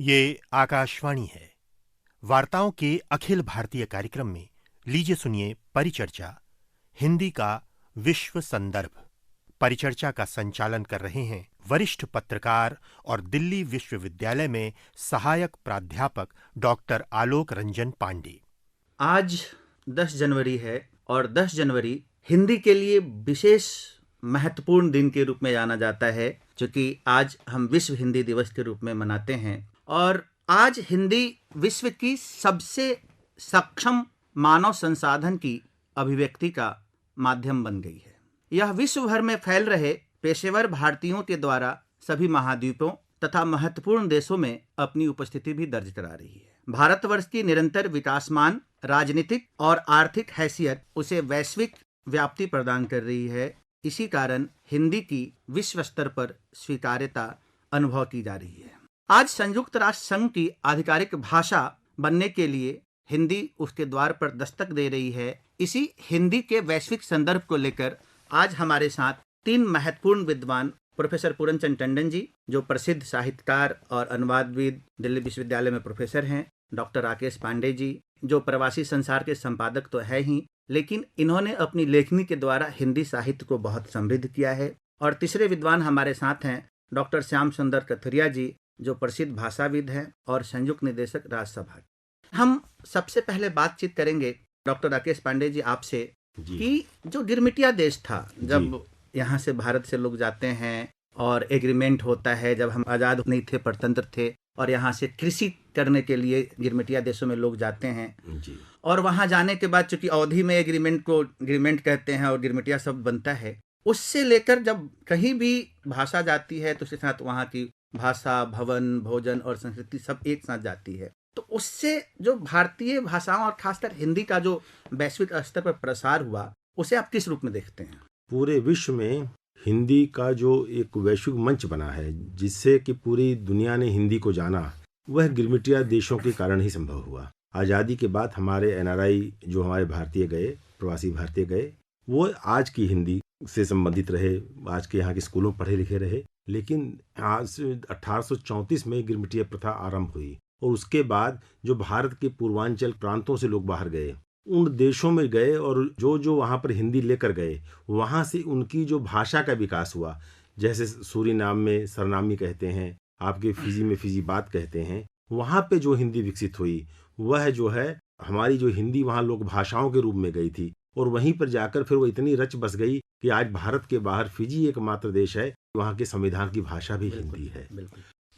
ये आकाशवाणी है। वार्ताओं के अखिल भारतीय कार्यक्रम में लीजिए सुनिए परिचर्चा, हिंदी का विश्व संदर्भ। परिचर्चा का संचालन कर रहे हैं वरिष्ठ पत्रकार और दिल्ली विश्वविद्यालय में सहायक प्राध्यापक डॉक्टर आलोक रंजन पांडे। आज 10 जनवरी है और 10 जनवरी हिंदी के लिए विशेष महत्वपूर्ण दिन के रूप में जाना जाता है, क्योंकि आज हम विश्व हिंदी दिवस के रूप में मनाते हैं। और आज हिंदी विश्व की सबसे सक्षम मानव संसाधन की अभिव्यक्ति का माध्यम बन गई है। यह विश्व भर में फैल रहे पेशेवर भारतीयों के द्वारा सभी महाद्वीपों तथा महत्वपूर्ण देशों में अपनी उपस्थिति भी दर्ज करा रही है। भारतवर्ष की निरंतर विकासमान राजनीतिक और आर्थिक हैसियत उसे वैश्विक व्याप्ति प्रदान कर रही है। इसी कारण हिंदी की विश्व स्तर पर स्वीकार्यता अनुभव की जा रही है। आज संयुक्त राष्ट्र संघ की आधिकारिक भाषा बनने के लिए हिंदी उसके द्वार पर दस्तक दे रही है। इसी हिंदी के वैश्विक संदर्भ को लेकर आज हमारे साथ 3 महत्वपूर्ण विद्वान, प्रोफेसर पूरनचंद टंडन जी, जो प्रसिद्ध साहित्यकार और अनुवादविद दिल्ली विश्वविद्यालय में प्रोफेसर हैं, डॉक्टर राकेश पांडे जी, जो प्रवासी संसार के संपादक तो है ही, लेकिन इन्होंने अपनी लेखनी के द्वारा हिंदी साहित्य को बहुत समृद्ध किया है। और तीसरे विद्वान हमारे साथ हैं डॉक्टर श्याम सुंदर कथुरिया जी, जो प्रसिद्ध भाषाविद हैं और संयुक्त निदेशक राज्यसभा। हम सबसे पहले बातचीत करेंगे डॉक्टर राकेश पांडे जी आपसे कि जो गिरमिटिया देश था, जब यहाँ से भारत से लोग जाते हैं और एग्रीमेंट होता है, जब हम आज़ाद नहीं थे, परतंत्र थे, और यहाँ से कृषि करने के लिए गिरमिटिया देशों में लोग जाते हैं जी। और वहाँ जाने के बाद चूंकि अवधि में एग्रीमेंट को एग्रीमेंट कहते हैं और गिरमिटिया शब्द बनता है, उससे लेकर जब कहीं भी भाषा जाती है तो उसके साथ वहाँ की भाषा, भवन, भोजन और संस्कृति सब एक साथ जाती है। तो उससे जो भारतीय भाषाओं और खासकर हिंदी का जो वैश्विक स्तर पर प्रसार हुआ, उसे आप किस रूप में देखते हैं? पूरे विश्व में हिंदी का जो एक वैश्विक मंच बना है, जिससे कि पूरी दुनिया ने हिंदी को जाना, वह गिरमिटिया देशों के कारण ही संभव हुआ। आज़ादी के बाद हमारे एनआरआई जो हमारे भारतीय गए, प्रवासी भारतीय गए, वो आज की हिंदी से संबंधित रहे, आज के यहाँ के स्कूलों में पढ़े लिखे रहे। लेकिन आज 1834 में गिरमिटिया प्रथा आरंभ हुई और उसके बाद जो भारत के पूर्वांचल प्रांतों से लोग बाहर गए, उन देशों में गए और जो वहाँ पर हिंदी लेकर गए, वहाँ से उनकी जो भाषा का विकास हुआ। जैसे सूरीनाम में सरनामी कहते हैं, आपके फिजी में फिजी बात कहते हैं, वहाँ पे जो हिंदी विकसित हुई, वह जो है हमारी जो हिंदी वहाँ लोक भाषाओं के रूप में गई थी और वहीं पर जाकर फिर वो इतनी रच बस गई कि आज भारत के बाहर फिजी एकमात्र देश है, वहाँ के संविधान की भाषा भी हिंदी है।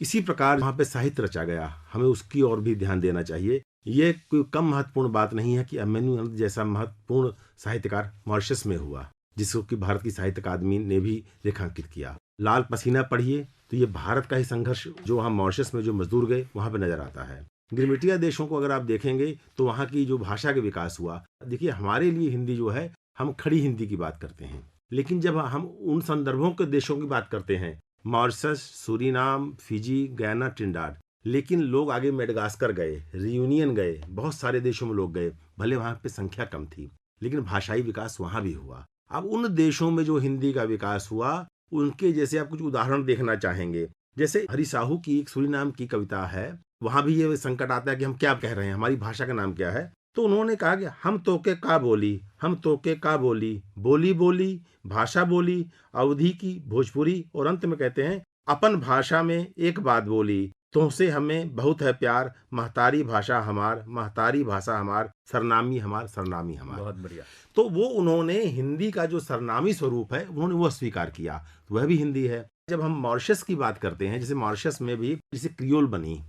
इसी प्रकार वहाँ पे साहित्य रचा गया, हमें उसकी ओर भी ध्यान देना चाहिए। ये कोई कम महत्वपूर्ण बात नहीं है कि अभिमन्यु अनंत जैसा महत्वपूर्ण साहित्यकार मॉरिशस में हुआ, जिसको कि भारत की साहित्य अकादमी ने भी रेखांकित किया। लाल पसीना पढ़िए तो ये भारत का ही संघर्ष जो वहाँ मॉरिशस में जो मजदूर गए वहाँ पे नजर आता है। गिरमिटिया देशों को अगर आप देखेंगे तो वहाँ की जो भाषा का विकास हुआ, देखिए हमारे लिए हिंदी जो है, हम खड़ी हिंदी की बात करते हैं, लेकिन जब हम उन संदर्भों के देशों की बात करते हैं, Mauritius, Suriname, Fiji, Guyana, Trinidad, लेकिन लोग आगे मेडागास्कर गए, रियूनियन गए, बहुत सारे देशों में लोग गए, भले वहाँ पे संख्या कम थी, लेकिन भाषाई विकास वहाँ भी हुआ। अब उन देशों में जो हिंदी का विकास हुआ, उनके जैसे आप कुछ उदाहरण देखना चाहेंगे। जैसे हरि साहू की एक सूरीनाम की कविता है, वहाँ भी ये संकट आता है कि हम क्या कह रहे हैं, हमारी भाषा का नाम क्या है। तो उन्होंने कहा कि हम तोके का बोली, हम तोके का बोली, बोली बोली, भाषा बोली, अवधि की भोजपुरी, और अंत में कहते हैं अपन भाषा में एक बात बोली, तुमसे हमें बहुत है प्यार, महतारी भाषा हमार, महतारी भाषा हमार, सरनामी हमार, सरनामी हमार। बहुत बढ़िया। तो वो उन्होंने हिंदी का जो सरनामी स्वरूप है, उन्होंने वो स्वीकार किया, तो वह भी हिंदी है। जब हम मॉरिशस की बात करते हैं, जैसे मॉरिशस में भी जैसे क्रियोल बनी,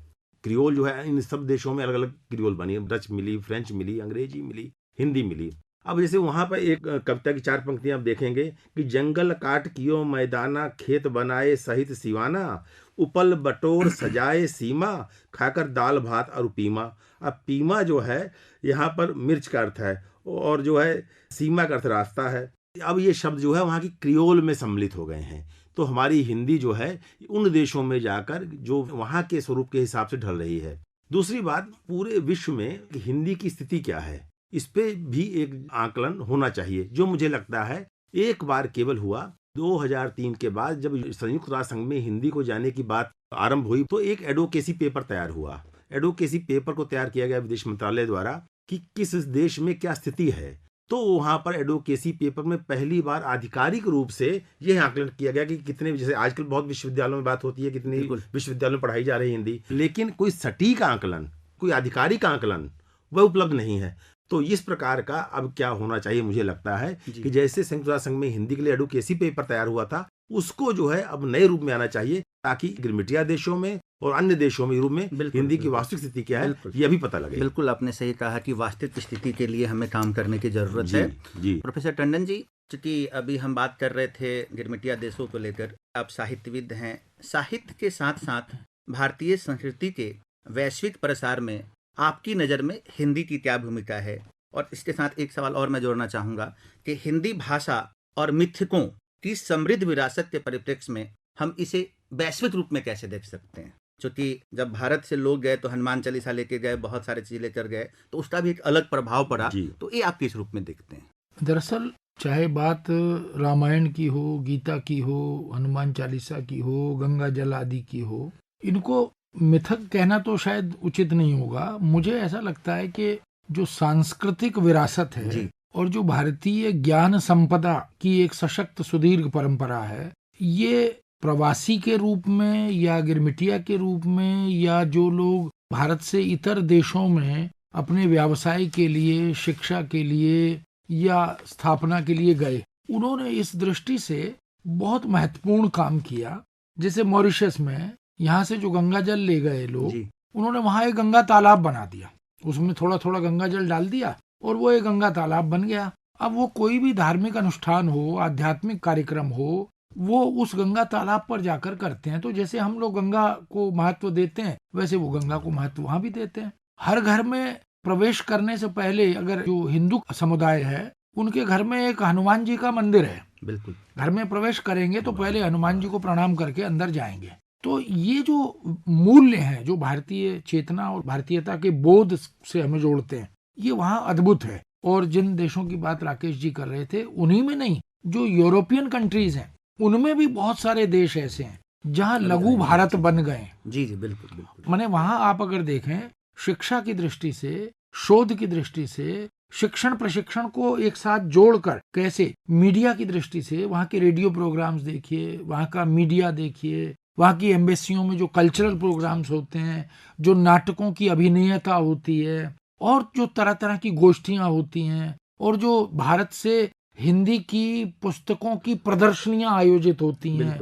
क्रियोल जो है इन सब देशों में अलग अलग क्रियोल बनी, डच मिली, फ्रेंच मिली, अंग्रेजी मिली, हिंदी मिली। अब जैसे वहाँ पर एक कविता की 4 पंक्तियां आप देखेंगे कि जंगल काट कियो मैदाना, खेत बनाए सहित सिवाना, उपल बटोर सजाए सीमा, खाकर दाल भात और पीमा। अब पीमा जो है यहाँ पर मिर्च का अर्थ है और जो है सीमा का अर्थ रास्ता है। अब ये शब्द जो है वहाँ की क्रियोल में सम्मिलित हो गए हैं। तो हमारी हिंदी जो है उन देशों में जाकर जो वहाँ के स्वरूप के हिसाब से ढल रही है। दूसरी बात, पूरे विश्व में हिंदी की स्थिति क्या है, इस पे भी एक आकलन होना चाहिए, जो मुझे लगता है एक बार केवल हुआ 2003 के बाद जब संयुक्त राष्ट्र संघ में हिंदी को जाने की बात आरंभ हुई तो एक एडवोकेसी पेपर तैयार हुआ। एडवोकेसी पेपर को तैयार किया गया विदेश मंत्रालय द्वारा कि किस देश में क्या स्थिति है। तो वहां पर एडवोकेसी पेपर में पहली बार आधिकारिक रूप से यह आकलन किया गया कि कितने, जैसे आजकल बहुत विश्वविद्यालयों में बात होती है कितनी विश्वविद्यालयों में पढ़ाई जा रही है हिंदी, लेकिन कोई सटीक आकलन, कोई आधिकारिक आकलन वह उपलब्ध नहीं है। तो इस प्रकार का अब क्या होना चाहिए, मुझे लगता है कि जैसे संयुक्त राष्ट्र संघ में हिंदी के लिए एडवोकेसी पेपर तैयार हुआ था, उसको जो है अब नए रूप में आना चाहिए, ताकि गिरमिटिया देशों में और अन्य देशों में यूरोप में हिंदी की वास्तविक स्थिति क्या है ये भी पता लगे। बिल्कुल, आपने सही कहा कि वास्तविक स्थिति के लिए हमें काम करने की जरूरत है। प्रोफेसर टंडन जी, चूंकि अभी हम बात कर रहे थे गिरमिटिया देशों को लेकर, आप साहित्यविद हैं, साहित्य के साथ साथ भारतीय संस्कृति के वैश्विक प्रसार में आपकी नज़र में हिंदी की क्या भूमिका है? और इसके साथ एक सवाल और मैं जोड़ना चाहूँगा कि हिंदी भाषा और मिथकों की समृद्ध विरासत के परिप्रेक्ष्य में हम इसे वैश्विक रूप में कैसे देख सकते हैं? क्योंकि जब भारत से लोग गए तो हनुमान चालीसा लेके गए, बहुत सारे चीज़ लेकर गए, तो उसका भी एक अलग प्रभाव पड़ा। तो ये आप किस रूप में देखते हैं? दरअसल चाहे बात रामायण की हो, गीता की हो, हनुमान चालीसा की हो, गंगा जल आदि की हो, इनको मिथक कहना तो शायद उचित नहीं होगा। मुझे ऐसा लगता है कि जो सांस्कृतिक विरासत है और जो भारतीय ज्ञान संपदा की एक सशक्त सुदीर्घ परंपरा है, ये प्रवासी के रूप में या गिरमिटिया के रूप में या जो लोग भारत से इतर देशों में अपने व्यवसाय के लिए, शिक्षा के लिए या स्थापना के लिए गए, उन्होंने इस दृष्टि से बहुत महत्वपूर्ण काम किया। जैसे मॉरिशस में यहाँ से जो गंगा जल ले गए लोग, उन्होंने वहाँ एक गंगा तालाब बना दिया, उसमें थोड़ा थोड़ा गंगा जल डाल दिया और वो एक गंगा तालाब बन गया। अब वो कोई भी धार्मिक अनुष्ठान हो, आध्यात्मिक कार्यक्रम हो, वो उस गंगा तालाब पर जाकर करते हैं। तो जैसे हम लोग गंगा को महत्व देते हैं, वैसे वो गंगा को महत्व वहाँ भी देते हैं। हर घर में प्रवेश करने से पहले अगर जो हिंदू समुदाय है, उनके घर में एक हनुमान जी का मंदिर है, बिल्कुल घर में प्रवेश करेंगे तो पहले हनुमान जी को प्रणाम करके अंदर जाएंगे। तो ये जो मूल्य हैं, जो भारतीय चेतना और भारतीयता के बोध से हमें जोड़ते हैं, ये वहाँ अद्भुत है। और जिन देशों की बात राकेश जी कर रहे थे, उन्हीं में नहीं, जो यूरोपियन कंट्रीज हैं, उनमें भी बहुत सारे देश ऐसे हैं जहाँ लघु भारत बन गए। जी बिल्कुल। माने वहाँ आप अगर देखें, शिक्षा की दृष्टि से, शोध की दृष्टि से, शिक्षण प्रशिक्षण को एक साथ जोड़कर कैसे, मीडिया की दृष्टि से वहाँ के रेडियो प्रोग्राम्स देखिए, वहाँ का मीडिया देखिए, वहाँ की एम्बेसियों में जो कल्चरल प्रोग्राम्स होते हैं, जो नाटकों की अभिनयता होती है और जो तरह तरह की गोष्ठियाँ होती हैं और जो भारत से हिंदी की पुस्तकों की प्रदर्शनियां आयोजित होती हैं,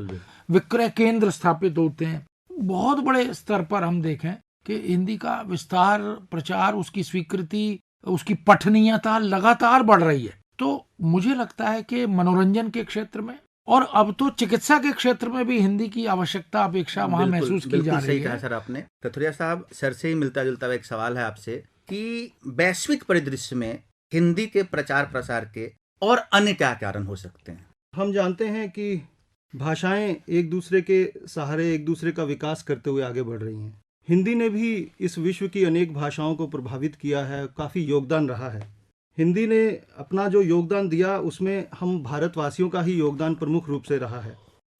विक्रय केंद्र स्थापित होते हैं, बहुत बड़े स्तर पर हम देखें कि हिंदी का विस्तार, प्रचार, उसकी स्वीकृति, उसकी पठनीयता लगातार बढ़ रही है। तो मुझे लगता है कि मनोरंजन के क्षेत्र में और अब तो चिकित्सा के क्षेत्र में भी हिंदी की आवश्यकता, अपेक्षा वहाँ महसूस की जा रही है। सर, आपने कथुरिया साहब, सर से ही मिलता जुलता एक सवाल है आपसे कि वैश्विक परिदृश्य में हिंदी के प्रचार प्रसार के और अन्य क्या कारण हो सकते हैं? हम जानते हैं कि भाषाएं एक दूसरे के सहारे एक दूसरे का विकास करते हुए आगे बढ़ रही हैं। हिंदी ने भी इस विश्व की अनेक भाषाओं को प्रभावित किया है, काफ़ी योगदान रहा है। हिंदी ने अपना जो योगदान दिया, उसमें हम भारतवासियों का ही योगदान प्रमुख रूप से रहा है।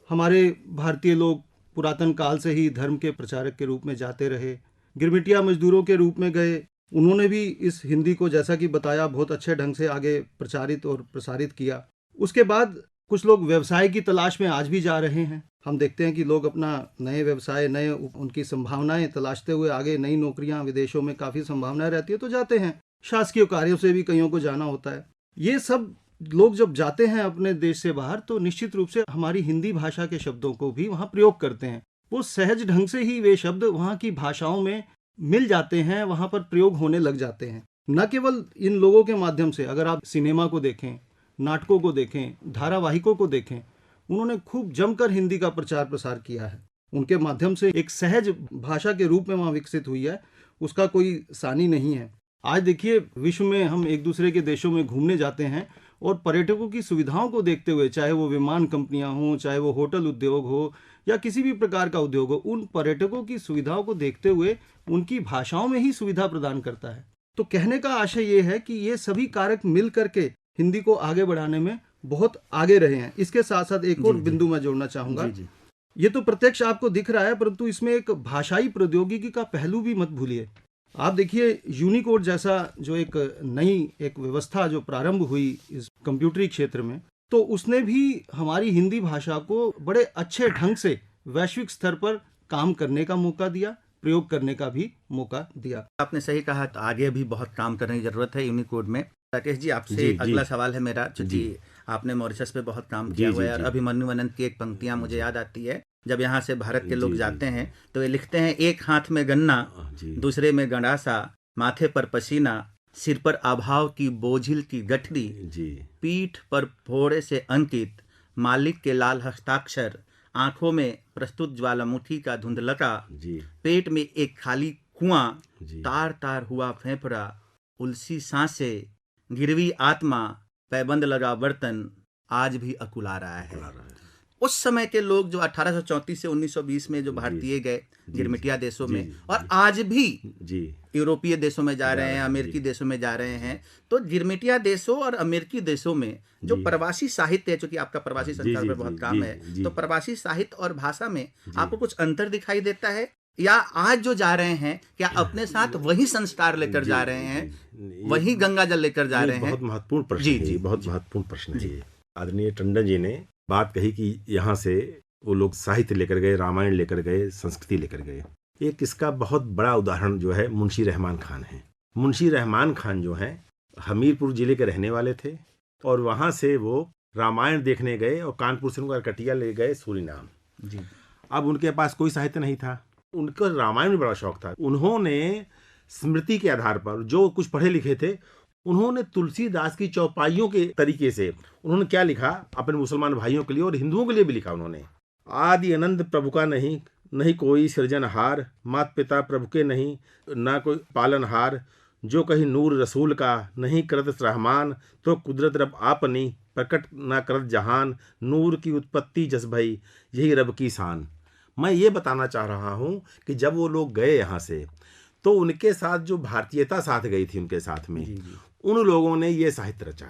हमारे भारतीय लोग पुरातन काल से ही धर्म के प्रचारक के रूप में जाते रहे, गिरमिटिया मजदूरों के रूप में गए, उन्होंने भी इस हिंदी को, जैसा कि बताया, बहुत अच्छे ढंग से आगे प्रचारित और प्रसारित किया। उसके बाद कुछ लोग व्यवसाय की तलाश में आज भी जा रहे हैं। हम देखते हैं कि लोग अपना नए व्यवसाय, नए उनकी संभावनाएं तलाशते हुए आगे, नई नौकरियां, विदेशों में काफ़ी संभावनाएं रहती है तो जाते हैं। शासकीय कार्यों से भी कईयों को जाना होता है। ये सब लोग जब जाते हैं अपने देश से बाहर, तो निश्चित रूप से हमारी हिंदी भाषा के शब्दों को भी वहाँ प्रयोग करते हैं। वो सहज ढंग से ही वे शब्द वहाँ की भाषाओं में मिल जाते हैं, वहाँ पर प्रयोग होने लग जाते हैं। न केवल इन लोगों के माध्यम से, अगर आप सिनेमा को देखें, नाटकों को देखें, धारावाहिकों को देखें, उन्होंने खूब जमकर हिंदी का प्रचार प्रसार किया है। उनके माध्यम से एक सहज भाषा के रूप में वहाँ विकसित हुई है, उसका कोई सानी नहीं है। आज देखिए, विश्व में हम एक दूसरे के देशों में घूमने जाते हैं और पर्यटकों की सुविधाओं को देखते हुए, चाहे वो विमान कंपनियां हों, चाहे वो होटल उद्योग हो या किसी भी प्रकार का उद्योग हो, उन पर्यटकों की सुविधाओं को देखते हुए उनकी भाषाओं में ही सुविधा प्रदान करता है। तो कहने का आशय ये है कि ये सभी कारक मिल करके हिंदी को आगे बढ़ाने में बहुत आगे रहे हैं। इसके साथ साथ एक और जी, जी। बिंदु मैं जोड़ना चाहूंगा। जी जी ये तो प्रत्यक्ष आपको दिख रहा है, परंतु इसमें एक भाषाई प्रौद्योगिकी का पहलू भी मत भूलिए। आप देखिए यूनिकोड जैसा जो एक नई एक व्यवस्था जो प्रारंभ हुई इस कंप्यूटरी क्षेत्र में, तो उसने भी हमारी हिंदी भाषा को बड़े अच्छे ढंग से वैश्विक स्तर पर काम करने का मौका दिया, प्रयोग करने का भी मौका दिया। आपने सही कहा, तो आगे भी बहुत काम करने की जरूरत है यूनिकोड में। राकेश जी, आपसे जी, जी। अगला सवाल है मेरा, क्योंकि जी। आपने मॉरिशस पे बहुत काम जी, किया हुआ जी, है, और जी। अभिमन्यु अनंत की एक पंक्तियां मुझे याद आती है। जब यहाँ से भारत के जी, लोग जी। जाते हैं तो ये लिखते हैं, एक हाथ में गन्ना, जी दूसरे में गंडासा, माथे पर पसीना, सिर पर अभाव की बोझिल की गठरी, जी पीठ पर फोड़े से अंकित मालिक के लाल हस्ताक्षर, आंखों में प्रस्तुत ज्वालामुखी का धुंधलका, जी पेट में एक खाली कुआं, जी तार तार हुआ फेफड़ा, उलसी सांसें, गिरवी आत्मा, पैबंद लगा बर्तन, आज भी अकुला रहा है। उस समय के लोग जो 1834 से 1920 में जो जी, भारतीय गए जी, गिरमिटिया देशों जी, में, जी, और जी। आज भी जी यूरोपीय देशों में जा रहे हैं, जी। अमेरिकी देशों में जा रहे हैं, तो गिरमिटिया देशों और अमेरिकी देशों में जो जी। प्रवासी साहित्य है, चूंकि आपका प्रवासी जी, संचार जी, पर बहुत जी, काम जी, है, जी। तो प्रवासी साहित्य और भाषा में जी। आपको कुछ अंतर दिखाई देता है, या आज जो जा रहे हैं क्या अपने साथ वही संस्कार लेकर जी, जा रहे हैं, ये- वही गंगा जल लेकर जा ये रहे हैं? बहुत महत्वपूर्ण प्रश्न जी, है, जी, ये बहुत जी। महत्वपूर्ण प्रश्न है जी। ये। आदरणीय टंडन जी ने बात कही कि यहाँ से वो लोग साहित्य लेकर गए, रामायण लेकर गए, संस्कृति लेकर गए। एक इसका बहुत बड़ा उदाहरण जो है मुंशी रहमान खान है। मुंशी रहमान खान जो है हमीरपुर जिले के रहने वाले थे, और वहाँ से वो रामायण देखने गए और कानपुर से उनका कटिया ले गए सूरीनाम। जी अब उनके पास कोई साहित्य नहीं था, उनको रामायण में बड़ा शौक था। उन्होंने स्मृति के आधार पर जो कुछ पढ़े लिखे थे, उन्होंने तुलसीदास की चौपाइयों के तरीके से उन्होंने क्या लिखा अपने मुसलमान भाइयों के लिए और हिंदुओं के लिए भी लिखा। उन्होंने आदि अनंत प्रभु का नहीं, नहीं कोई सृजनहार, मात पिता प्रभु के नहीं, ना कोई पालनहार, जो कहीं नूर रसूल का, नहीं करत रहमान, तो कुदरत रब आपनी, प्रकट ना करत जहान, नूर की उत्पत्ति जस भई, यही रब की शान। मैं ये बताना चाह रहा हूँ कि जब वो लोग गए यहाँ से, तो उनके साथ जो भारतीयता साथ गई थी उनके साथ में, जी जी उन लोगों ने ये साहित्य रचा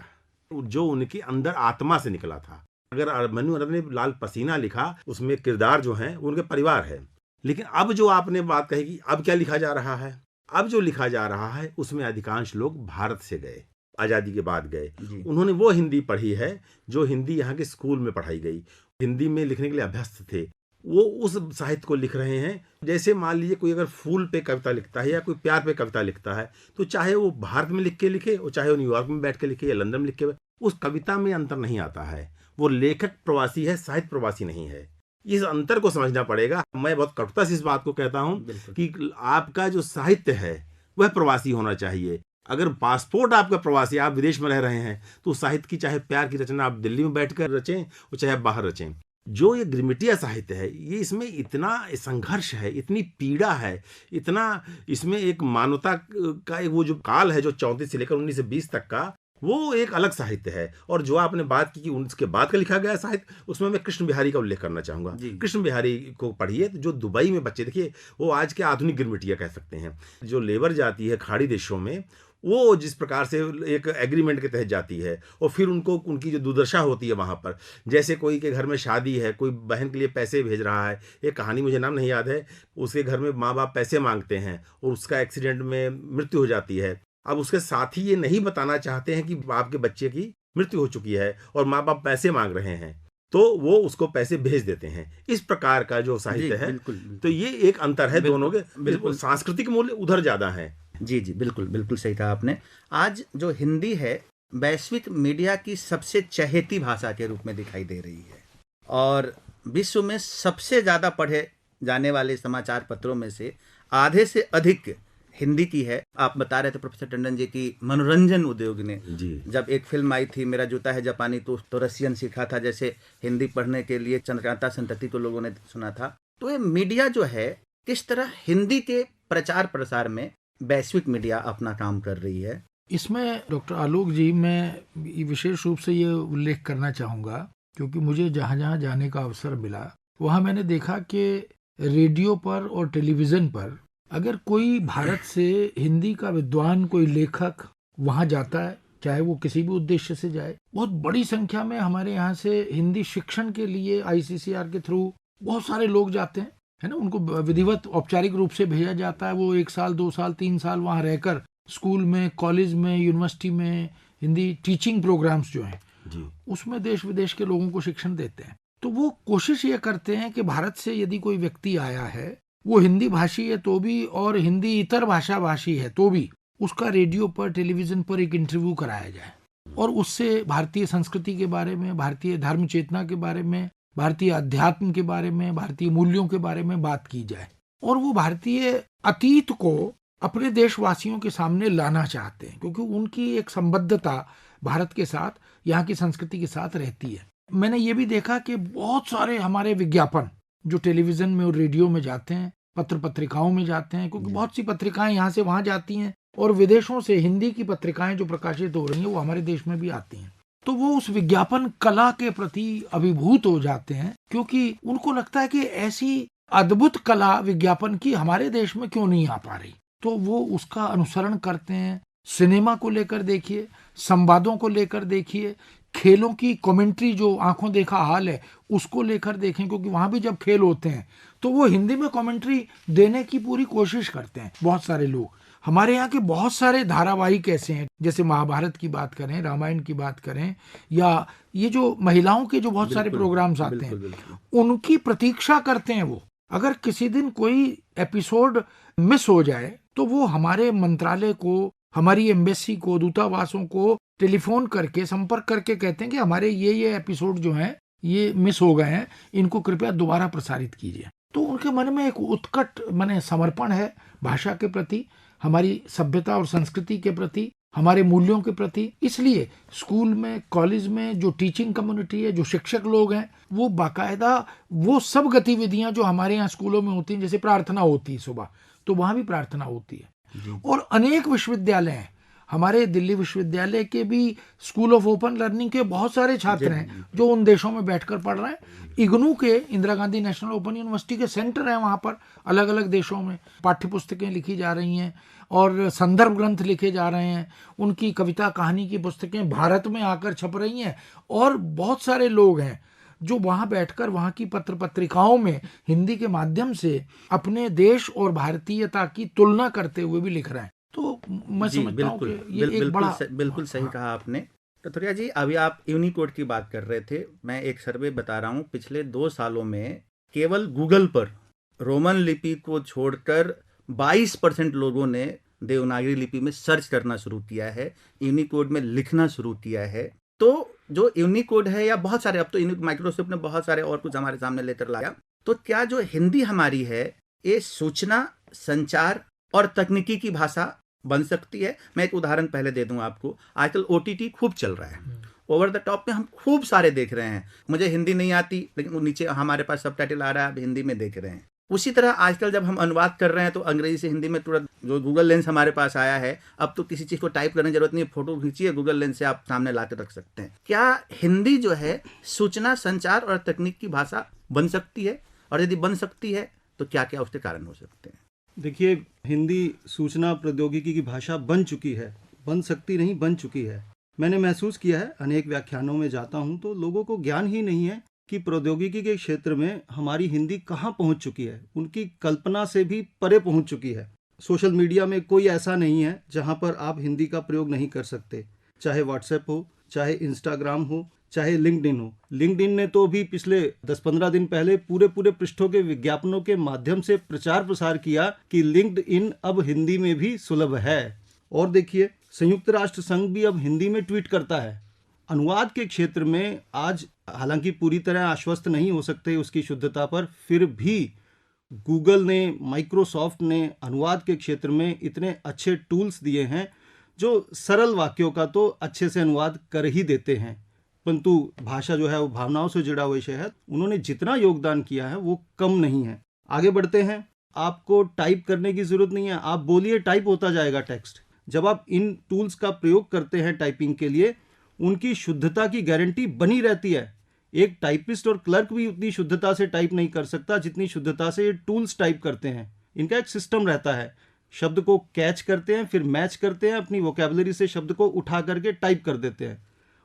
जो उनके अंदर आत्मा से निकला था। अगर अभिमन्यु अनंत ने लाल पसीना लिखा, उसमें किरदार जो हैं उनके परिवार है। लेकिन अब जो आपने बात कही कि अब क्या लिखा जा रहा है, अब जो लिखा जा रहा है उसमें अधिकांश लोग भारत से गए, आज़ादी के बाद गए। जी। उन्होंने वो हिंदी पढ़ी है जो हिंदी यहाँ के स्कूल में पढ़ाई गई, हिंदी में लिखने के लिए अभ्यस्त थे, वो उस साहित्य को लिख रहे हैं। जैसे मान लीजिए कोई अगर फूल पे कविता लिखता है या कोई प्यार पे कविता लिखता है, तो चाहे वो भारत में लिख के लिखे और चाहे वो न्यूयॉर्क में बैठ के लिखे या लंदन में लिख के, उस कविता में अंतर नहीं आता है। वो लेखक प्रवासी है, साहित्य प्रवासी नहीं है। इस अंतर को समझना पड़ेगा। मैं बहुत कटुता से इस बात को कहता हूँ कि आपका जो साहित्य है वह प्रवासी होना चाहिए। अगर पासपोर्ट आपका प्रवासी, आप विदेश में रह रहे हैं, तो साहित्य की चाहे प्यार की रचना आप दिल्ली में बैठकर रचें और चाहे बाहर रचें। जो ये गिरमिटिया साहित्य है, ये इसमें इतना संघर्ष है, इतनी पीड़ा है, इतना इसमें एक मानवता का एक वो जो काल है जो 34 से लेकर 1920 तक का, वो एक अलग साहित्य है। और जो आपने बात की कि उसके बाद का लिखा गया साहित्य, उसमें मैं कृष्ण बिहारी का उल्लेख करना चाहूँगा। कृष्ण बिहारी को पढ़िए, जो दुबई में बच्चे, देखिए वो आज के आधुनिक गिरमिटिया कह सकते हैं। जो लेबर जाती है खाड़ी देशों में, वो जिस प्रकार से एक एग्रीमेंट के तहत जाती है और फिर उनको उनकी जो दुर्दशा होती है वहाँ पर, जैसे कोई के घर में शादी है, कोई बहन के लिए पैसे भेज रहा है, एक कहानी मुझे नाम नहीं याद है, उसके घर में माँ बाप पैसे मांगते हैं और उसका एक्सीडेंट में मृत्यु हो जाती है। अब उसके साथी ये नहीं बताना चाहते हैं कि आपके बच्चे की मृत्यु हो चुकी है और माँ बाप पैसे मांग रहे हैं, तो वो उसको पैसे भेज देते हैं। इस प्रकार का जो साहित्य है, तो ये एक अंतर है दोनों के। बिल्कुल सांस्कृतिक मूल्य उधर ज्यादा है। जी जी, बिल्कुल बिल्कुल सही कहा आपने। आज जो हिंदी है वैश्विक मीडिया की सबसे चहेती भाषा के रूप में दिखाई दे रही है, और विश्व में सबसे ज़्यादा पढ़े जाने वाले समाचार पत्रों में से आधे से अधिक हिंदी की है। आप बता रहे थे प्रोफेसर टंडन जी की मनोरंजन उद्योग ने जी। जब एक फिल्म आई थी मेरा जूता है जापानी, तो रसियन सीखा था, जैसे हिंदी पढ़ने के लिए चंद्रकांता संतति को लोगों ने सुना था। तो ये मीडिया जो है किस तरह हिंदी के प्रचार प्रसार में वैश्विक मीडिया अपना काम कर रही है। इसमें डॉक्टर आलोक जी, मैं विशेष रूप से ये उल्लेख करना चाहूँगा, क्योंकि मुझे जहाँ जहाँ जाने का अवसर मिला वहाँ मैंने देखा कि रेडियो पर और टेलीविज़न पर अगर कोई भारत से हिंदी का विद्वान, कोई लेखक वहाँ जाता है चाहे वो किसी भी उद्देश्य से जाए। बहुत बड़ी संख्या में हमारे यहाँ से हिंदी शिक्षण के लिए ICCR के थ्रू बहुत सारे लोग जाते हैं, है ना। उनको विधिवत औपचारिक रूप से भेजा जाता है। वो 1 साल 2 साल 3 साल वहाँ रहकर स्कूल में, कॉलेज में, यूनिवर्सिटी में हिंदी टीचिंग प्रोग्राम्स जो हैं जी। उसमें देश विदेश के लोगों को शिक्षण देते हैं। तो वो कोशिश ये करते हैं कि भारत से यदि कोई व्यक्ति आया है, वो हिंदी भाषी है तो भी और हिंदी इतर भाषा भाषी है तो भी, उसका रेडियो पर, टेलीविजन पर एक इंटरव्यू कराया जाए और उससे भारतीय संस्कृति के बारे में, भारतीय धर्म चेतना के बारे में, भारतीय अध्यात्म के बारे में, भारतीय मूल्यों के बारे में बात की जाए। और वो भारतीय अतीत को अपने देशवासियों के सामने लाना चाहते हैं, क्योंकि उनकी एक संबद्धता भारत के साथ, यहाँ की संस्कृति के साथ रहती है। मैंने ये भी देखा कि बहुत सारे हमारे विज्ञापन जो टेलीविजन में और रेडियो में जाते हैं, पत्र पत्रिकाओं में जाते हैं, क्योंकि बहुत सी पत्रिकाएं यहाँ से वहां जाती हैं और विदेशों से हिंदी की पत्रिकाएं जो प्रकाशित हो रही हैं वो हमारे देश में भी आती हैं। तो वो उस विज्ञापन कला के प्रति अभिभूत हो जाते हैं, क्योंकि उनको लगता है कि ऐसी अद्भुत कला विज्ञापन की हमारे देश में क्यों नहीं आ पा रही। तो वो उसका अनुसरण करते हैं। सिनेमा को लेकर देखिए, संवादों को लेकर देखिए, खेलों की कमेंट्री जो आंखों देखा हाल है उसको लेकर देखें, क्योंकि वहां भी जब खेल होते हैं तो वो हिंदी में कमेंट्री देने की पूरी कोशिश करते हैं बहुत सारे लोग। हमारे यहाँ के बहुत सारे धारावाहिक ऐसे हैं, जैसे महाभारत की बात करें, रामायण की बात करें, या ये जो महिलाओं के जो बहुत सारे प्रोग्राम्स आते हैं, उनकी प्रतीक्षा करते हैं वो। अगर किसी दिन कोई एपिसोड मिस हो जाए तो वो हमारे मंत्रालय को, हमारी एम्बेसी को, दूतावासों को टेलीफोन करके संपर्क करके कहते हैं कि हमारे ये एपिसोड जो हैं ये मिस हो गए हैं, इनको कृपया दोबारा प्रसारित कीजिए। तो उनके मन में एक उत्कट माने समर्पण है भाषा के प्रति, हमारी सभ्यता और संस्कृति के प्रति, हमारे मूल्यों के प्रति। इसलिए स्कूल में, कॉलेज में जो टीचिंग कम्युनिटी है, जो शिक्षक लोग हैं, वो बाकायदा वो सब गतिविधियां जो हमारे यहाँ स्कूलों में होती हैं, जैसे प्रार्थना होती है सुबह, तो वहां भी प्रार्थना होती है। और अनेक विश्वविद्यालय हैं, हमारे दिल्ली विश्वविद्यालय के भी स्कूल ऑफ ओपन लर्निंग के बहुत सारे छात्र हैं जो उन देशों में बैठकर पढ़ रहे हैं। इग्नू के, Indira Gandhi national open university के सेंटर हैं, वहाँ पर अलग अलग देशों में पाठ्य पुस्तकें लिखी जा रही हैं और संदर्भ ग्रंथ लिखे जा रहे हैं। उनकी कविता कहानी की पुस्तकें भारत में आकर छप रही हैं और बहुत सारे लोग हैं जो वहाँ बैठकर वहाँ की पत्र पत्रिकाओं में हिंदी के माध्यम से अपने देश और भारतीयता की तुलना करते हुए भी लिख रहे हैं। तो मैं समझता हूँ कि ये एक बड़ा बिल्कुल सही कहा आपने। कथुरिया जी, अभी आप यूनिकोड की बात कर रहे थे, मैं एक सर्वे बता रहा हूँ। पिछले 2 सालों में केवल गूगल पर रोमन लिपि को छोड़कर 22% लोगों ने देवनागरी लिपि में सर्च करना शुरू किया है, यूनिकोड में लिखना शुरू किया है। तो जो यूनिकोड है, या बहुत सारे, अब तो माइक्रोसॉफ्ट ने बहुत सारे और कुछ हमारे सामने लेकर लाया, तो क्या जो हिंदी हमारी है ये सूचना, संचार और तकनीकी की भाषा बन सकती है? मैं एक उदाहरण पहले दे दूं आपको। आजकल OTT खूब चल रहा है, ओवर द टॉप में हम खूब सारे देख रहे हैं। मुझे हिंदी नहीं आती, लेकिन वो नीचे हमारे पास सबटाइटल आ रहा है, अब हिंदी में देख रहे हैं। उसी तरह आजकल जब हम अनुवाद कर रहे हैं तो अंग्रेजी से हिंदी में तुरंत, जो गूगल लेंस हमारे पास आया है, अब तो किसी चीज़ को टाइप करने की जरूरत नहीं है, फोटो खींचिए, गूगल लेंस से आप सामने ला के रख सकते हैं। क्या हिंदी जो है सूचना, संचार और तकनीक की भाषा बन सकती है? और यदि बन सकती है तो क्या क्या उसके कारण हो सकते हैं? देखिए, हिंदी सूचना प्रौद्योगिकी की भाषा बन चुकी है, बन सकती नहीं, बन चुकी है। मैंने महसूस किया है, अनेक व्याख्यानों में जाता हूं तो लोगों को ज्ञान ही नहीं है कि प्रौद्योगिकी के क्षेत्र में हमारी हिंदी कहां पहुंच चुकी है, उनकी कल्पना से भी परे पहुंच चुकी है। सोशल मीडिया में कोई ऐसा नहीं है जहां पर आप हिंदी का प्रयोग नहीं कर सकते, चाहे व्हाट्सएप हो, चाहे इंस्टाग्राम हो, चाहे लिंक्डइन हो। लिंक्डइन ने तो भी पिछले 10-15 दिन पहले पूरे पृष्ठों के विज्ञापनों के माध्यम से प्रचार प्रसार किया कि लिंक्डइन अब हिंदी में भी सुलभ है। और देखिए, संयुक्त राष्ट्र संघ भी अब हिंदी में ट्वीट करता है। अनुवाद के क्षेत्र में आज, हालांकि पूरी तरह आश्वस्त नहीं हो सकते उसकी शुद्धता पर, फिर भी गूगल ने, माइक्रोसॉफ्ट ने अनुवाद के क्षेत्र में इतने अच्छे टूल्स दिए हैं जो सरल वाक्यों का तो अच्छे से अनुवाद कर ही देते हैं। परंतु भाषा जो है वो भावनाओं से जुड़ा विषय है, उन्होंने जितना योगदान किया है वो कम नहीं है। आगे बढ़ते हैं, आपको टाइप करने की जरूरत नहीं है, आप बोलिए, टाइप होता जाएगा टेक्स्ट। जब आप इन टूल्स का प्रयोग करते हैं टाइपिंग के लिए, उनकी शुद्धता की गारंटी बनी रहती है। एक टाइपिस्ट और क्लर्क भी उतनी शुद्धता से टाइप नहीं कर सकता जितनी शुद्धता से ये टूल्स टाइप करते हैं। इनका एक सिस्टम रहता है, शब्द को कैच करते हैं, फिर मैच करते हैं, अपनी वोकेबलरी से शब्द को उठा करके टाइप कर देते हैं।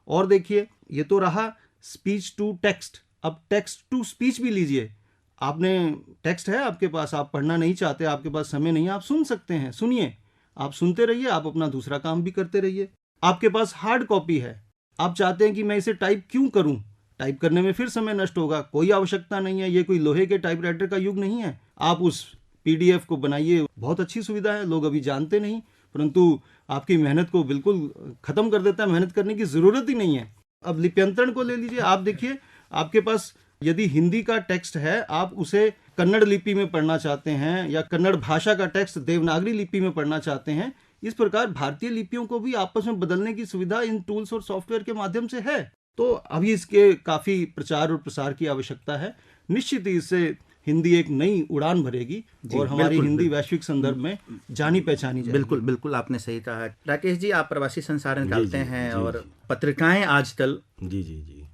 और देखिए, ये तो रहा स्पीच टू टेक्स्ट। अब टेक्स्ट टू स्पीच भी लीजिए। आपने टेक्स्ट है आपके पास, आप पढ़ना नहीं चाहते, आपके पास समय नहीं है, आप सुन सकते हैं, सुनिए, आप सुनते रहिए, आप अपना दूसरा काम भी करते रहिए। आपके पास हार्ड कॉपी है, आप चाहते हैं कि मैं इसे टाइप क्यों करूं, टाइप करने में फिर समय नष्ट होगा, कोई आवश्यकता नहीं है, ये कोई लोहे के टाइपराइटर का युग नहीं है। आप उस पीडीएफ को बनाइए, बहुत अच्छी सुविधा है, लोग अभी जानते नहीं, परंतु आपकी मेहनत को बिल्कुल खत्म कर देता है, मेहनत करने की जरूरत ही नहीं है। अब लिप्यंतरण को ले लीजिए, आप देखिए, आपके पास यदि हिंदी का टेक्स्ट है, आप उसे कन्नड़ लिपि में पढ़ना चाहते हैं, या कन्नड़ भाषा का टेक्स्ट देवनागरी लिपि में पढ़ना चाहते हैं, इस प्रकार भारतीय लिपियों को भी आपस में बदलने की सुविधा इन टूल्स और सॉफ्टवेयर के माध्यम से है। तो अभी इसके काफी प्रचार और प्रसार की आवश्यकता है। निश्चित ही इससे हिंदी एक नई उड़ान भरेगी और हमारी हिंदी वैश्विक संदर्भ में जानी पहचानी जाएगी। बिल्कुल बिल्कुल, आपने सही कहा। राकेश जी, आप प्रवासी संसार निकालते जी, हैं, जी, और जी। पत्रिकाएं आजकल जी जी जी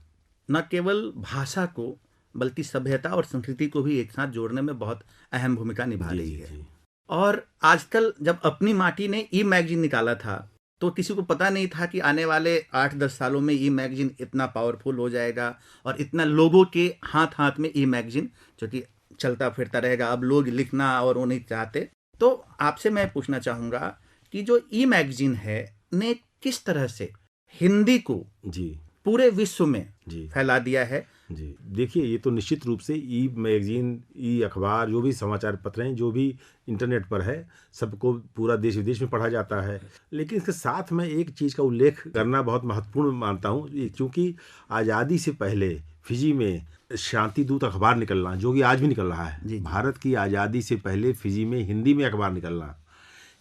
न केवल भाषा को बल्कि सभ्यता और संस्कृति को भी एक साथ जोड़ने में बहुत अहम भूमिका निभा जी रही जी है। जी। और आजकल जब अपनी माटी ने ई मैगजीन निकाला था, तो किसी को पता नहीं था कि आने वाले 8-10 सालों में ई मैगजीन इतना पावरफुल हो जाएगा और इतना लोगों के हाथ हाथ में ई मैगजीन जो कि चलता फिरता रहेगा। अब लोग लिखना और वो नहीं चाहते। तो आपसे मैं पूछना चाहूँगा कि जो ई मैगजीन है ने किस तरह से हिंदी को जी पूरे विश्व में जी फैला दिया है। जी, देखिए, ये तो निश्चित रूप से ई मैगजीन, ई अखबार, जो भी समाचार पत्र हैं, जो भी इंटरनेट पर है, सबको पूरा देश विदेश में पढ़ा जाता है। लेकिन इसके साथ मैं एक चीज़ का उल्लेख करना बहुत महत्वपूर्ण मानता हूँ, क्योंकि आज़ादी से पहले फिजी में शांति दूत अखबार निकलना, जो कि आज भी निकल रहा है। जी। भारत की आज़ादी से पहले फिजी में हिंदी में अखबार निकलना,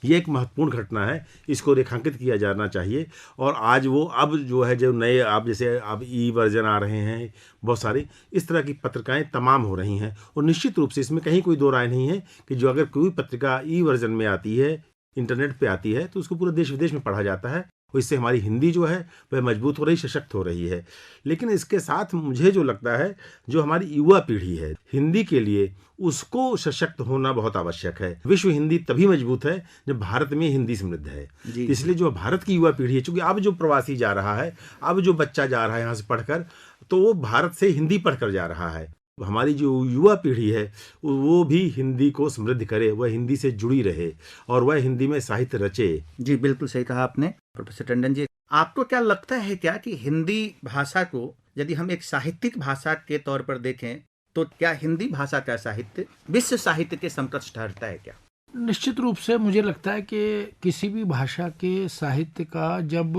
ये एक महत्वपूर्ण घटना है, इसको रेखांकित किया जाना चाहिए। और आज वो अब जो है, जो नए आप जैसे अब ई वर्जन आ रहे हैं, बहुत सारी इस तरह की पत्रिकाएं तमाम हो रही हैं। और निश्चित रूप से इसमें कहीं कोई दो राय नहीं है कि जो अगर कोई पत्रिका ई वर्जन में आती है, इंटरनेट पे आती है, तो उसको पूरे देश विदेश में पढ़ा जाता है, और इससे हमारी हिंदी जो है वह मजबूत हो रही, सशक्त हो रही है। लेकिन इसके साथ मुझे जो लगता है, जो हमारी युवा पीढ़ी है हिंदी के लिए, उसको सशक्त होना बहुत आवश्यक है। विश्व हिंदी तभी मजबूत है जब भारत में हिंदी समृद्ध है। जी। इसलिए जो भारत की युवा पीढ़ी है, चूंकि अब जो प्रवासी जा रहा है, अब जो बच्चा जा रहा है यहाँ से पढ़कर, तो वो भारत से हिंदी पढ़कर जा रहा है। हमारी जो युवा पीढ़ी है वो भी हिंदी को समृद्ध करे, वह हिंदी से जुड़ी रहे और वह हिंदी में साहित्य रचे। जी, बिल्कुल सही कहा आपने प्रोफेसर टंडन जी। आपको क्या लगता है क्या कि हिंदी भाषा को यदि हम एक साहित्यिक भाषा के तौर पर देखें, तो क्या हिंदी भाषा का साहित्य विश्व साहित्य के समकक्ष ठहरता है क्या? निश्चित रूप से मुझे लगता है कि किसी भी भाषा के साहित्य का जब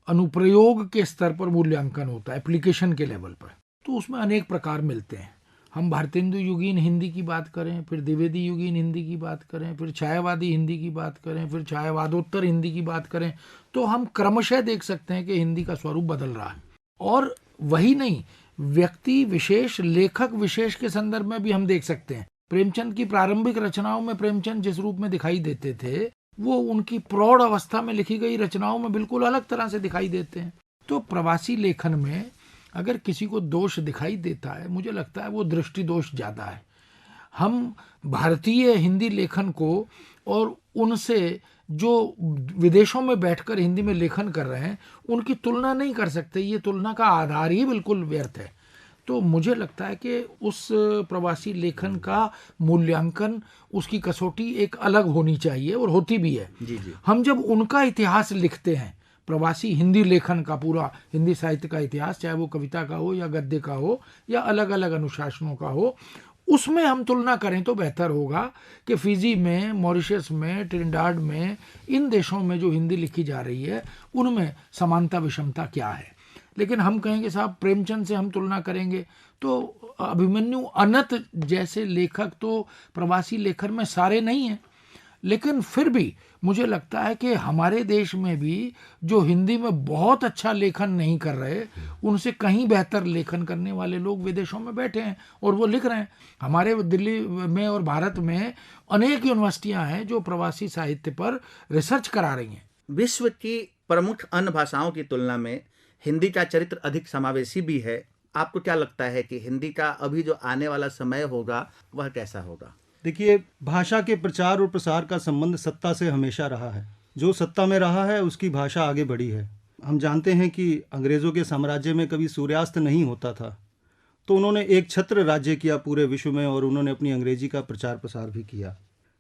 अनुप्रयोग के स्तर पर मूल्यांकन होता है, एप्लीकेशन के लेवल पर, तो उसमें अनेक प्रकार मिलते हैं। हम भारतेंदु युगीन हिंदी की बात करें, फिर द्विवेदी युगीन हिंदी की बात करें, फिर छायावादी हिंदी की बात करें, फिर छायावादोत्तर हिंदी की बात करें, तो हम क्रमशः देख सकते हैं कि हिंदी का स्वरूप बदल रहा है। और वही नहीं, व्यक्ति विशेष, लेखक विशेष के संदर्भ में भी हम देख सकते हैं। प्रेमचंद की प्रारंभिक रचनाओं में प्रेमचंद जिस रूप में दिखाई देते थे, वो उनकी प्रौढ़ अवस्था में लिखी गई रचनाओं में बिल्कुल अलग तरह से दिखाई देते हैं। तो प्रवासी लेखन में अगर किसी को दोष दिखाई देता है, मुझे लगता है वो दृष्टि दोष ज्यादा है। हम भारतीय हिंदी लेखन को और उनसे जो विदेशों में बैठकर हिंदी में लेखन कर रहे हैं, उनकी तुलना नहीं कर सकते। ये तुलना का आधार ही बिल्कुल व्यर्थ है। तो मुझे लगता है कि उस प्रवासी लेखन का मूल्यांकन, उसकी कसौटी एक अलग होनी चाहिए, और होती भी है। जी जी। हम जब उनका इतिहास लिखते हैं, प्रवासी हिंदी लेखन का, पूरा हिंदी साहित्य का इतिहास, चाहे वो कविता का हो या गद्य का हो या अलग अलग अनुशासनों का हो, उसमें हम तुलना करें तो बेहतर होगा कि फिजी में, मॉरिशस में, ट्रिनिडाड में, इन देशों में जो हिंदी लिखी जा रही है, उनमें समानता विषमता क्या है। लेकिन हम कहेंगे साहब प्रेमचंद से हम तुलना करेंगे, तो अभिमन्यु अनंत जैसे लेखक तो प्रवासी लेखन में सारे नहीं हैं। लेकिन फिर भी मुझे लगता है कि हमारे देश में भी जो हिंदी में बहुत अच्छा लेखन नहीं कर रहे, उनसे कहीं बेहतर लेखन करने वाले लोग विदेशों में बैठे हैं और वो लिख रहे हैं। हमारे दिल्ली में और भारत में अनेक यूनिवर्सिटियां हैं जो प्रवासी साहित्य पर रिसर्च करा रही हैं। विश्व की प्रमुख अन्य भाषाओं की तुलना में हिंदी का चरित्र अधिक समावेशी भी है। आपको क्या लगता है कि हिंदी का अभी जो आने वाला समय होगा वह कैसा होगा? देखिए, भाषा के प्रचार और प्रसार का संबंध सत्ता से हमेशा रहा है। जो सत्ता में रहा है उसकी भाषा आगे बढ़ी है। हम जानते हैं कि अंग्रेज़ों के साम्राज्य में कभी सूर्यास्त नहीं होता था, तो उन्होंने एक छत्र राज्य किया पूरे विश्व में, और उन्होंने अपनी अंग्रेजी का प्रचार प्रसार भी किया।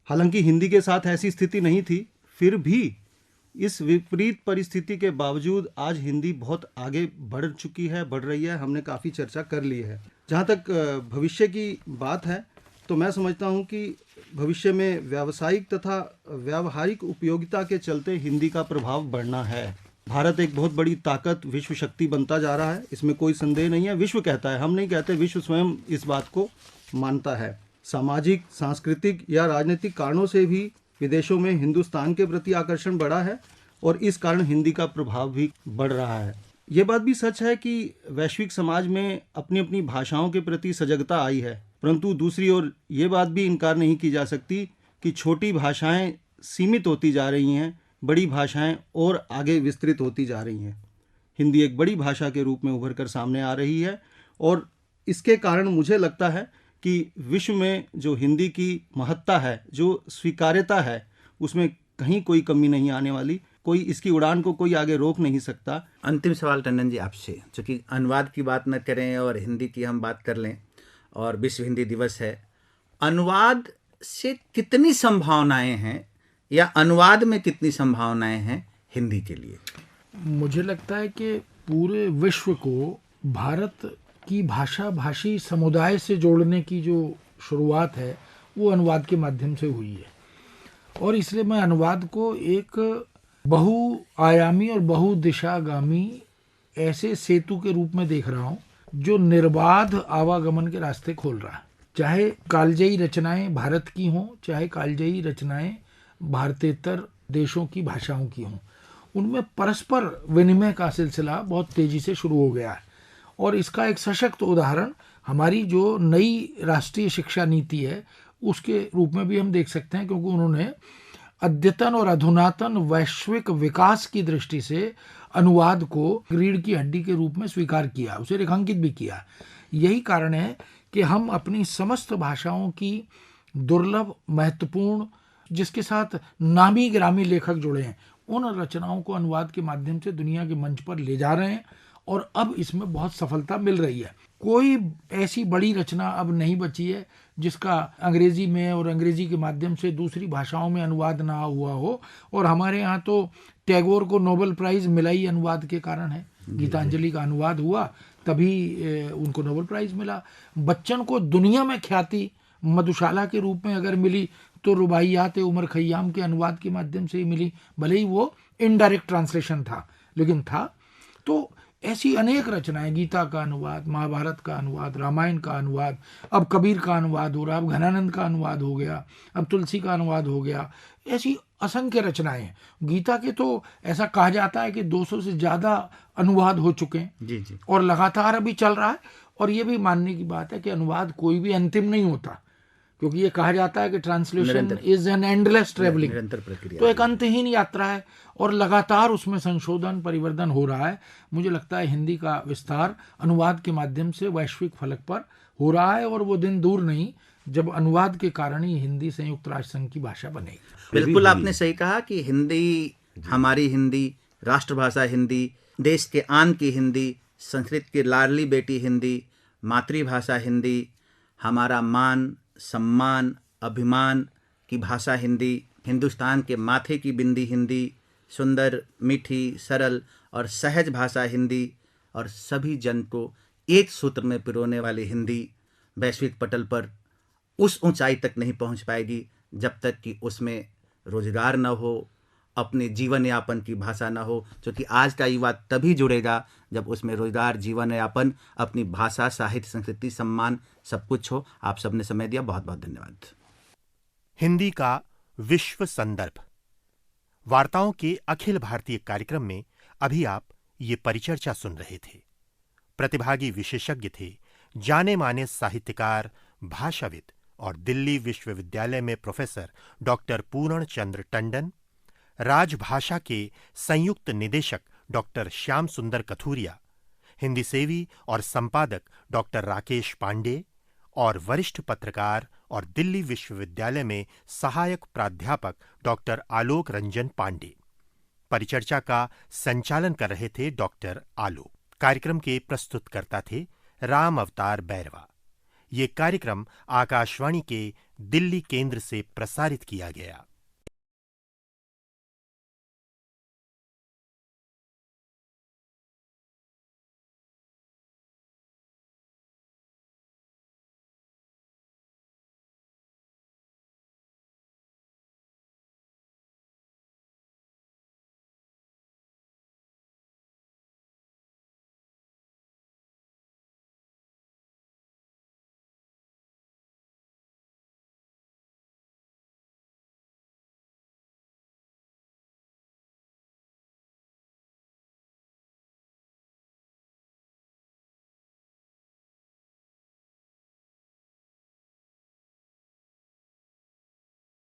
हालांकि हिंदी के साथ ऐसी स्थिति नहीं थी, फिर भी इस विपरीत परिस्थिति के बावजूद आज हिंदी बहुत आगे बढ़ चुकी है, बढ़ रही है। हमने काफ़ी चर्चा कर ली है। जहाँ तक भविष्य की बात है, तो मैं समझता हूँ कि भविष्य में व्यावसायिक तथा व्यावहारिक उपयोगिता के चलते हिंदी का प्रभाव बढ़ना है। भारत एक बहुत बड़ी ताकत, विश्व शक्ति बनता जा रहा है, इसमें कोई संदेह नहीं है। विश्व कहता है, हम नहीं कहते, विश्व स्वयं इस बात को मानता है। सामाजिक, सांस्कृतिक या राजनीतिक कारणों से भी विदेशों में हिंदुस्तान के प्रति आकर्षण बढ़ा है, और इस कारण हिंदी का प्रभाव भी बढ़ रहा है। ये बात भी सच है कि वैश्विक समाज में अपनी अपनी भाषाओं के प्रति सजगता आई है, परंतु दूसरी ओर ये बात भी इनकार नहीं की जा सकती कि छोटी भाषाएं सीमित होती जा रही हैं, बड़ी भाषाएं और आगे विस्तृत होती जा रही हैं। हिंदी एक बड़ी भाषा के रूप में उभर कर सामने आ रही है, और इसके कारण मुझे लगता है कि विश्व में जो हिंदी की महत्ता है, जो स्वीकार्यता है, उसमें कहीं कोई कमी नहीं आने वाली। कोई इसकी उड़ान को कोई आगे रोक नहीं सकता। अंतिम सवाल टंडन जी आपसे, चूँकि अनुवाद की बात न करें और हिंदी की हम बात कर लें, और विश्व हिंदी दिवस है, अनुवाद से कितनी संभावनाएं हैं, या अनुवाद में कितनी संभावनाएं हैं हिंदी के लिए? मुझे लगता है कि पूरे विश्व को भारत की भाषा भाषी समुदाय से जोड़ने की जो शुरुआत है वो अनुवाद के माध्यम से हुई है, और इसलिए मैं अनुवाद को एक बहुआयामी और बहुदिशागामी ऐसे सेतु के रूप में देख रहा हूँ जो निर्बाध आवागमन के रास्ते खोल रहा है। चाहे कालजयी रचनाएं भारत की हों, चाहे कालजयी रचनाएं भारतेतर देशों की भाषाओं की हों, उनमें परस्पर विनिमय का सिलसिला बहुत तेजी से शुरू हो गया है। और इसका एक सशक्त उदाहरण हमारी जो नई राष्ट्रीय शिक्षा नीति है उसके रूप में भी हम देख सकते हैं, क्योंकि उन्होंने अद्यतन और अधुनातन वैश्विक विकास की दृष्टि से अनुवाद को रीढ़ की हड्डी के रूप में स्वीकार किया, उसे रेखांकित भी किया। यही कारण है कि हम अपनी समस्त भाषाओं की दुर्लभ, महत्वपूर्ण, जिसके साथ नामी ग्रामी लेखक जुड़े हैं, उन रचनाओं को अनुवाद के माध्यम से दुनिया के मंच पर ले जा रहे हैं, और अब इसमें बहुत सफलता मिल रही है। कोई ऐसी बड़ी रचना अब नहीं बची है जिसका अंग्रेजी में और अंग्रेजी के माध्यम से दूसरी भाषाओं में अनुवाद ना हुआ हो। और हमारे यहाँ तो टैगोर को नोबेल प्राइज मिला ही अनुवाद के कारण है। गीतांजलि का अनुवाद हुआ तभी उनको नोबेल प्राइज मिला। बच्चन को दुनिया में ख्याति मधुशाला के रूप में अगर मिली तो रुबाइयात उमर खय्याम के अनुवाद के माध्यम से ही मिली, भले ही वो इनडायरेक्ट ट्रांसलेशन था, लेकिन था। तो ऐसी अनेक रचनाएं, गीता का अनुवाद, महाभारत का अनुवाद, रामायण का अनुवाद, अब कबीर का अनुवाद हो रहा, अब घनानंद का अनुवाद हो गया, अब तुलसी का अनुवाद हो गया, ऐसी असंख्य रचनाएं हैं। गीता के तो ऐसा कहा जाता है कि 200 से ज़्यादा अनुवाद हो चुके हैं जी। और लगातार अभी चल रहा है। और ये भी मानने की बात है कि अनुवाद कोई भी अंतिम नहीं होता, क्योंकि ये कहा जाता है कि translation is an endless travelling, निरंतर प्रक्रिया, तो एक अंतहीन यात्रा है और लगातार उसमें संशोधन परिवर्तन हो रहा है। मुझे लगता है हिंदी का विस्तार अनुवाद के माध्यम से वैश्विक फलक पर हो रहा है, और वो दिन दूर नहीं जब अनुवाद के कारण ही हिंदी संयुक्त राष्ट्र संघ की भाषा बनेगी। बिल्कुल आपने सही कहा कि हिंदी, हमारी हिंदी, राष्ट्रभाषा हिंदी, देश के आन की हिंदी, संस्कृत की लाडली बेटी हिंदी, मातृभाषा हिंदी, हमारा मान, सम्मान, अभिमान की भाषा हिंदी, हिंदुस्तान के माथे की बिंदी हिंदी, सुंदर, मीठी, सरल और सहज भाषा हिंदी, और सभी जन को एक सूत्र में पिरोने वाली हिंदी वैश्विक पटल पर उस ऊंचाई तक नहीं पहुंच पाएगी जब तक कि उसमें रोजगार न हो, अपने जीवन यापन की भाषा न हो। क्योंकि आज का युवा तभी जुड़ेगा जब उसमें रोजगार, जीवन यापन, अपनी भाषा, साहित्य, संस्कृति, सम्मान सब कुछ हो। आप सबने समय दिया, बहुत बहुत धन्यवाद। हिंदी का विश्व संदर्भ वार्ताओं के अखिल भारतीय कार्यक्रम में अभी आप ये परिचर्चा सुन रहे थे। प्रतिभागी विशेषज्ञ थे जाने माने साहित्यकार, भाषाविद और दिल्ली विश्वविद्यालय में प्रोफेसर डॉक्टर पूर्ण चंद्र टंडन, राजभाषा के संयुक्त निदेशक डॉक्टर श्याम सुंदर कथूरिया, हिंदी सेवी और संपादक डॉक्टर राकेश पांडे और वरिष्ठ पत्रकार और दिल्ली विश्वविद्यालय में सहायक प्राध्यापक डॉक्टर आलोक रंजन पांडे। परिचर्चा का संचालन कर रहे थे डॉक्टर आलोक। कार्यक्रम के प्रस्तुतकर्ता थे राम अवतार बैरवा। ये कार्यक्रम आकाशवाणी के दिल्ली केंद्र से प्रसारित किया गया।